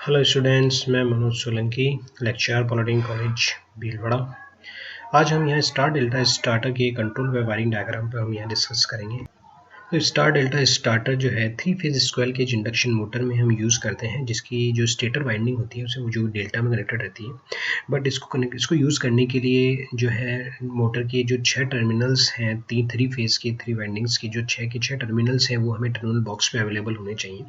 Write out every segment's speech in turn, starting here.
Hello students, मैं Manoj Solanki, lecturer political college Bhilwara. आज हम यहाँ स्टार डेल्टा स्टार्टर के कंट्रोल व वायरिंग डायग्राम पर हम यहाँ डिस्कस करेंगे। तो स्टार डेल्टा स्टार्टर जो है 3 phase square cage induction motor में हम यूज़ करते हैं, जिसकी जो स्टेटर वाइंडिंग होती है उसे वो जो डेल्टा में कनेक्टेड रहती है। बट इसको यूज़ करने के लिए जो है मोटर के जो 6 टर्मिनल्स हैं, 3 फेज के 3 वाइंडिंग्स की जो 6 के 6 टर्मिनल्स हैं वो हमें टर्मिनल बॉक्स में अवेलेबल होने चाहिए।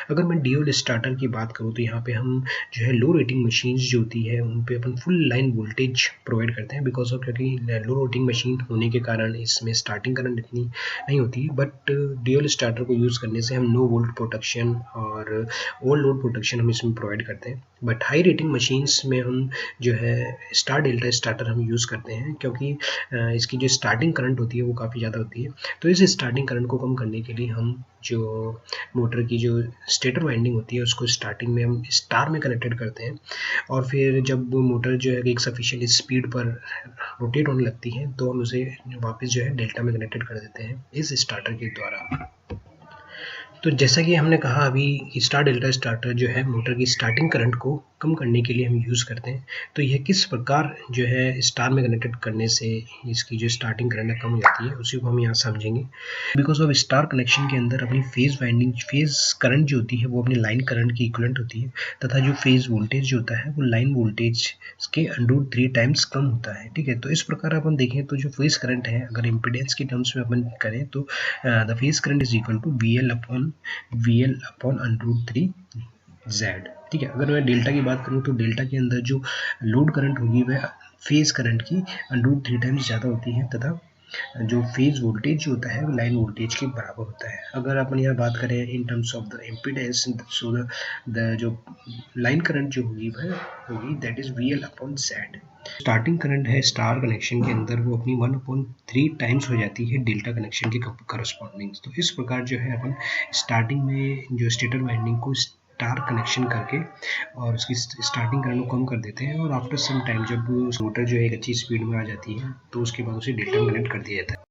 अगर मैं ड्यूल स्टार्टर की बात करूँ तो यहाँ पे हम जो है लो रेटिंग मशीन्स जो होती है उन पे अपन फुल लाइन वोल्टेज प्रोवाइड करते हैं, बिकॉज ऑफ क्योंकि लो रेटिंग मशीन होने के कारण इसमें स्टार्टिंग करंट इतनी नहीं होती है। बट ड्यूल स्टार्टर को यूज़ करने से हम नो वोल्ट प्रोटेक्शन और ओवर लोड प्रोटेक्शन हम इसमें प्रोवाइड करते हैं। बट हाई रेटिंग मशीन्स में हम जो है स्टार डेल्टा स्टार्टर हम यूज़ करते हैं, क्योंकि इसकी जो स्टार्टिंग करंट होती है वो काफ़ी ज़्यादा होती है। तो इस स्टार्टिंग करंट को कम करने के लिए हम जो मोटर की जो स्टेटर वाइंडिंग होती है उसको स्टार्टिंग में हम स्टार में कनेक्टेड करते हैं, और फिर जब मोटर जो है एक सफिशिएंट स्पीड पर रोटेट होने लगती है तो हम उसे वापस जो है डेल्टा में कनेक्टेड कर देते हैं इस स्टार्टर के द्वारा। तो जैसा कि हमने कहा अभी कि स्टार डेल्टा स्टार्टर जो है मोटर की स्टार्टिंग करंट को कम करने के लिए हम यूज़ करते हैं। तो यह किस प्रकार जो है स्टार में कनेक्टेड करने से इसकी जो स्टार्टिंग करंट कम हो जाती है उसी को हम यहाँ समझेंगे। बिकॉज ऑफ स्टार कनेक्शन के अंदर अपनी फेज वाइंडिंग फेज करंट जो होती है वो अपनी लाइन करंट की इक्वलेंट होती है, तथा जो फेज वोल्टेज जो होता है वो लाइन वोल्टेज के √3 टाइम्स कम होता है। ठीक है, तो इस प्रकार अपन देखें तो जो फेज करंट है अगर इम्पीडेंस की टर्म्स में अपन करें तो the phase current is equal to VL upon √3 Z। ठीक है, अगर मैं डेल्टा की बात करूं तो डेल्टा के अंदर जो लोड करंट होगी वह फेज करंट की √3 टाइम्स ज़्यादा होती है, तथा जो फेज वोल्टेज जो होता है वो लाइन वोल्टेज के बराबर होता है। अगर अपन यहाँ बात करें in terms of the impedance, so the जो लाइन करंट जो होगी वह होगी that is VL upon Z। Starting current है स्टार कनेक्शन के अंदर वो अपनी 1/3 टाइम्स हो जाती है डेल्टा कनेक्शन के करस्पॉन्डिंग। तो इस प्रकार जो है अपन स्टार्टिंग में जो स्टेटर वाइंडिंग को स्टार कनेक्शन करके और उसकी स्टार्टिंग करंट को कम कर देते हैं, और आफ्टर सम टाइम जब मोटर जो है एक अच्छी स्पीड में आ जाती है तो उसके बाद उसे डेल्टा में कनेक्ट कर दिया जाता है।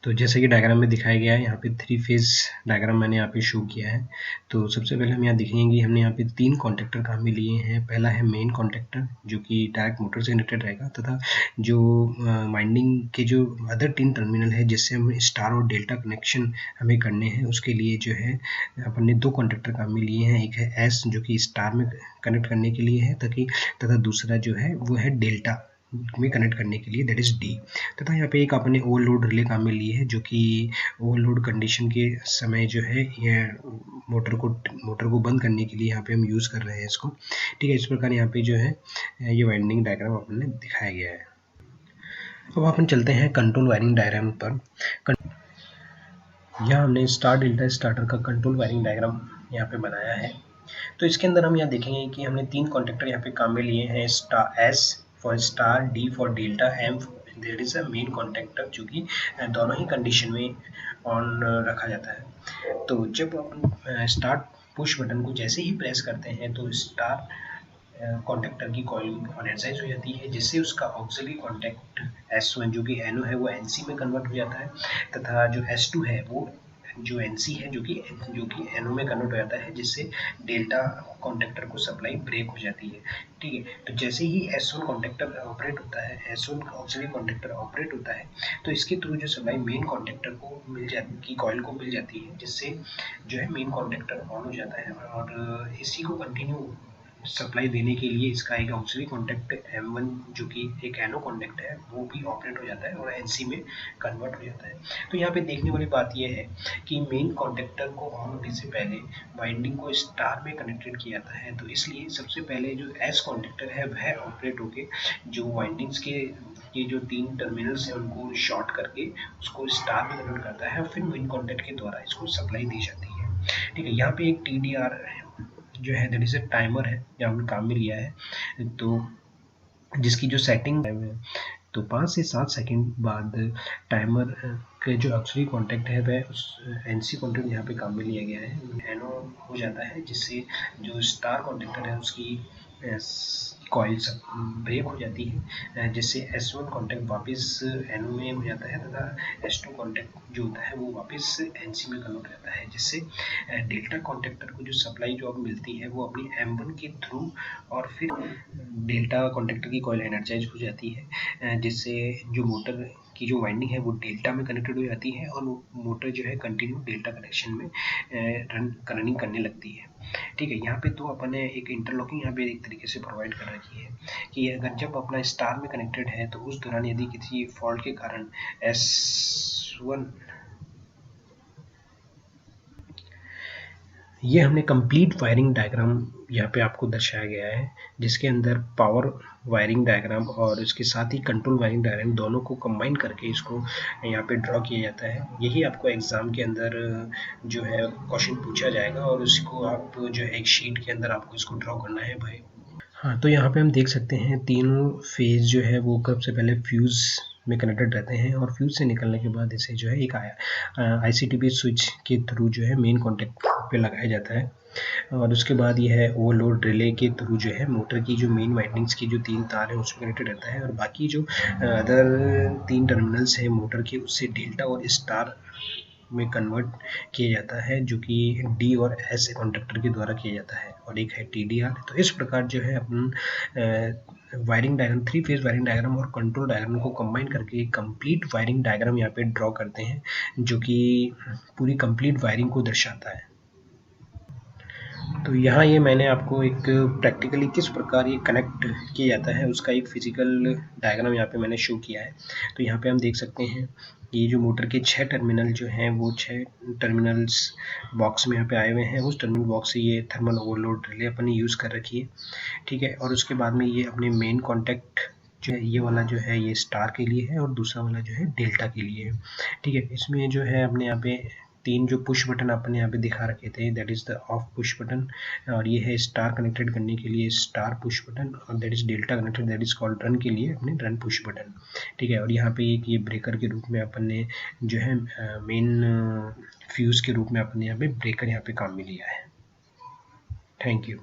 तो जैसे कि डायग्राम में दिखाया गया है, यहाँ पे 3 फेज डायग्राम मैंने यहाँ पे शो किया है। तो सबसे पहले हम यहाँ देखेंगे हमने यहाँ पे 3 कॉन्टैक्टर काम में लिए हैं। पहला है मेन कॉन्टैक्टर जो कि डायरेक्ट मोटर से कनेक्टेड रहेगा, तथा जो वाइंडिंग के जो अदर 3 टर्मिनल है जिससे हम स्टार और डेल्टा कनेक्शन हमें करने हैं उसके लिए जो है अपन ने 2 कॉन्टैक्टर काम में लिए हैं। एक है S जो कि स्टार में कनेक्ट करने के लिए है, तथा दूसरा जो है वो है डेल्टा में कनेक्ट करने के लिए दैट इज D। तथा यहाँ पे एक आपने ओवरलोड रिले काम में लिए है जो कि ओवरलोड कंडीशन के समय जो है ये मोटर को बंद करने के लिए यहाँ पे हम यूज़ कर रहे हैं इसको। ठीक है, इस प्रकार यहाँ पे जो है ये वाइंडिंग डायग्राम आपने दिखाया गया है। अब अपन चलते हैं कंट्रोल वायरिंग डायग्राम पर। यहाँ हमने स्टार डेल्टा स्टार्टर का कंट्रोल वायरिंग डायग्राम यहाँ पे बनाया है। तो इसके अंदर हम यहाँ देखेंगे कि हमने 3 कॉन्टैक्टर यहाँ पे काम में लिए हैं, S for star, D for delta, M there is a main contactor जो कि दोनों ही कंडीशन में ऑन रखा जाता है। तो जब अपन स्टार्ट पुश बटन को जैसे ही प्रेस करते हैं तो स्टार कॉन्टैक्टर की कॉइल एनर्जाइज हो जाती है, जिससे उसका ऑक्सिलरी कॉन्टैक्ट S1 जो कि NO है वो NC में कन्वर्ट हो जाता है, तथा जो S2 है वो जो NC है जो कि NO में कन्वर्ट हो जाता है, जिससे डेल्टा कॉन्टैक्टर को सप्लाई ब्रेक हो जाती है। ठीक है, तो जैसे ही S1 कॉन्टैक्टर ऑपरेट होता है, S1 ऑक्सिलरी कॉन्टैक्टर ऑपरेट होता है, तो इसके थ्रू जो सप्लाई मेन कॉन्टैक्टर को मिल जाती की कॉइल को मिल जाती है, जिससे जो है मेन कॉन्टैक्टर ऑन हो जाता है, और इसी को कंटिन्यू सप्लाई देने के लिए इसका एक ऑक्सिलरी कॉन्टैक्ट M1 जो कि एक NO कॉन्टैक्ट है वो भी ऑपरेट हो जाता है और NC में कन्वर्ट हो जाता है। तो यहाँ पे देखने वाली बात यह है कि मेन कॉन्टैक्टर को ऑन होने से पहले वाइंडिंग को स्टार में कनेक्टेड किया जाता है, तो इसलिए सबसे पहले जो S कॉन्टैक्टर है वह ऑपरेट होके जो वाइंडिंग्स के ये जो 3 टर्मिनल्स हैं उनको शॉर्ट करके उसको स्टार में कन्वर्ट करता है, और फिर मेन कॉन्टैक्ट के द्वारा इसको सप्लाई दी जाती है। ठीक है, यहाँ पे एक TDR जो है दैट इज अ टाइमर है जो हमने काम में लिया है, तो जिसकी जो सेटिंग है तो 5 से 7 सेकंड बाद टाइमर के जो ऑक्सिलरी कॉन्टैक्ट है वह उस NC कॉन्टैक्ट यहाँ पे काम में लिया गया है, NO हो जाता है, जिससे जो स्टार कॉन्टैक्टर है उसकी कॉइल सब ब्रेक हो जाती है, जिससे S1 कॉन्टैक्ट वापस NO में हो जाता है तथा S2 कॉन्टैक्ट जो होता है वो वापस NC में कन्वर्ट हो जाता है, जिससे डेल्टा कॉन्टैक्टर को जो सप्लाई जो अब मिलती है वो अपनी M1 के थ्रू और फिर डेल्टा कॉन्टैक्टर की कॉइल एनर्जाइज हो जाती है, जिससे जो मोटर की जो वाइंडिंग है वो डेल्टा में कनेक्टेड हो जाती है और मोटर जो है कंटिन्यू डेल्टा कनेक्शन में रनिंग करने लगती है। ठीक है, यहाँ पे तो अपन ने एक इंटरलॉकिंग यहाँ पे एक तरीके से प्रोवाइड कर रखी है कि अगर जब अपना स्टार में कनेक्टेड है तो उस दौरान यदि किसी फॉल्ट के कारण S1 ये हमने कंप्लीट वायरिंग डायग्राम यहाँ पे आपको दर्शाया गया है, जिसके अंदर पावर वायरिंग डायग्राम और इसके साथ ही कंट्रोल वायरिंग डायग्राम दोनों को कंबाइन करके इसको यहाँ पे ड्रॉ किया जाता है। यही आपको एग्जाम के अंदर जो है क्वेश्चन पूछा जाएगा और इसको आप जो है एक शीट के अंदर आपको इसको ड्रॉ करना है भाई। हाँ, तो यहाँ पे हम देख सकते हैं तीनों फेज जो है वो सबसे पहले फ्यूज़ में कनेक्टेड रहते हैं और फ्यूज़ से निकलने के बाद इसे जो है एक ICTP स्विच के थ्रू जो है मेन कॉन्टैक्ट पे लगाया जाता है और उसके बाद ये है ओवरलोड रिले के थ्रू जो है मोटर की जो मेन वाइंडिंग्स की जो 3 तार है उसमें कनेक्टेड रहता है और बाकी जो अदर 3 टर्मिनल्स है मोटर के उससे डेल्टा और स्टार में कन्वर्ट किया जाता है, जो कि D और S कॉन्टैक्टर के द्वारा किया जाता है और एक है TDR। तो इस प्रकार जो है अपन wiring diagram 3 phase wiring diagram और कंट्रोल डायग्राम को कंबाइन करके एक कंप्लीट वायरिंग डायग्राम यहाँ पे ड्रॉ करते हैं, जो कि पूरी कंप्लीट वायरिंग को दर्शाता है। तो यहाँ ये मैंने आपको एक प्रैक्टिकली किस प्रकार ये कनेक्ट किया जाता है उसका एक फिजिकल डायग्राम यहाँ पे मैंने शो किया है। तो यहाँ पे हम देख सकते हैं ये जो मोटर के 6 टर्मिनल जो हैं वो 6 टर्मिनल्स बॉक्स में यहाँ पे आए हुए हैं। उस टर्मिनल बॉक्स से ये थर्मल ओवरलोड रिले अपन ने यूज़ कर रखी है, ठीक है। और उसके बाद में ये अपने मेन कॉन्टैक्ट जो है ये वाला जो है ये स्टार के लिए है और दूसरा वाला जो है डेल्टा के लिए है, ठीक है। इसमें जो है अपने यहाँ पे 3 जो पुश बटन अपने यहाँ पे दिखा रखे थे, that is the of push button, और ये है स्टार कनेक्टेड करने के लिए स्टार पुश बटन, और that is delta connected that is called run के लिए अपने रन पुश बटन, ठीक है। और यहाँ पे एक ये ब्रेकर के रूप में अपन ने जो है मेन फ्यूज़ के रूप में अपने यहाँ पे ब्रेकर यहाँ पे काम में लिया है। Thank you.